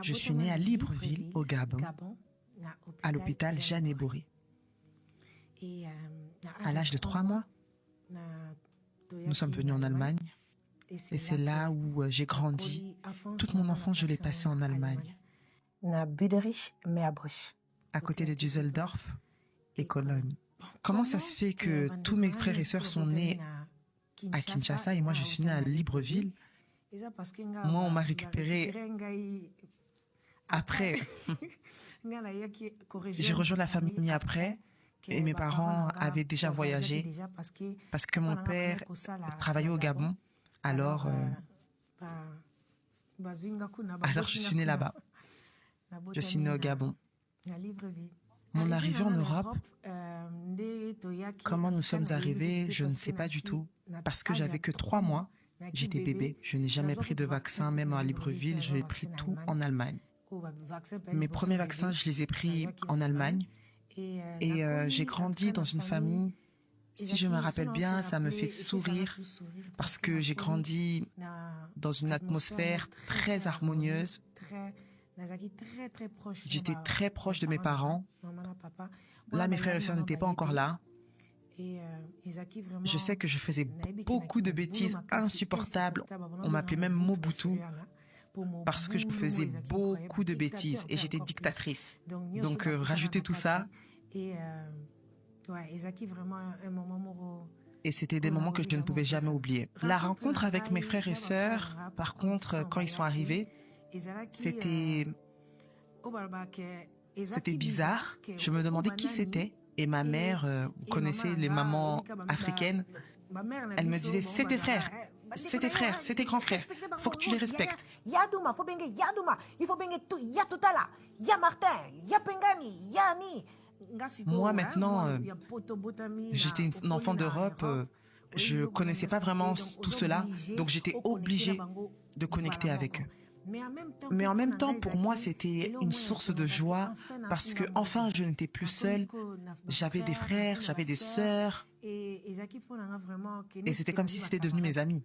Je suis née à Libreville, au Gabon, à l'hôpital Jeanne Eboré. À l'âge de 3 mois, nous sommes venus en Allemagne et c'est là où j'ai grandi. Toute mon enfance, je l'ai passée en Allemagne, à côté de Düsseldorf et Cologne. Comment ça se fait que tous mes frères et sœurs sont nés à Kinshasa et moi je suis née à Libreville? Moi, on m'a récupéré après. J'ai rejoint la famille après et mes parents avaient déjà voyagé parce que mon père travaillait au Gabon. Alors je suis née là-bas. Je suis née au Gabon. Mon arrivée en Europe, comment nous sommes arrivés, je ne sais pas du tout. Parce que j'avais que 3 mois, j'étais bébé. Je n'ai jamais pris de vaccin, même à Libreville, j'ai pris tout en Allemagne. Mes premiers vaccins, je les ai pris en Allemagne. Et j'ai grandi dans une famille, si je me rappelle bien, ça me fait sourire parce que j'ai grandi dans une atmosphère très harmonieuse. J'étais très proche de mes parents. Là, mes frères et sœurs n'étaient pas encore là. Je sais que je faisais beaucoup de bêtises insupportables. On m'appelait même Mobutu parce que je faisais beaucoup de bêtises et j'étais dictatrice. Donc, rajoutez tout ça. Et c'était des moments que je ne pouvais jamais oublier. La rencontre avec mes frères et sœurs, par contre, quand ils sont arrivés, c'était bizarre. Je me demandais qui c'était. Et ma mère, vous connaissez les mamans africaines, elle me disait, c'est tes frères, c'est tes frères, c'est tes grands frères. Faut que tu les respectes. Moi, maintenant, j'étais une enfant d'Europe, je connaissais pas vraiment tout cela, donc j'étais obligée de connecter avec eux. Mais en même temps, pour moi, c'était une source de joie parce que enfin, je n'étais plus seule. J'avais des frères, j'avais des sœurs. Et c'était comme si c'était devenu mes amis.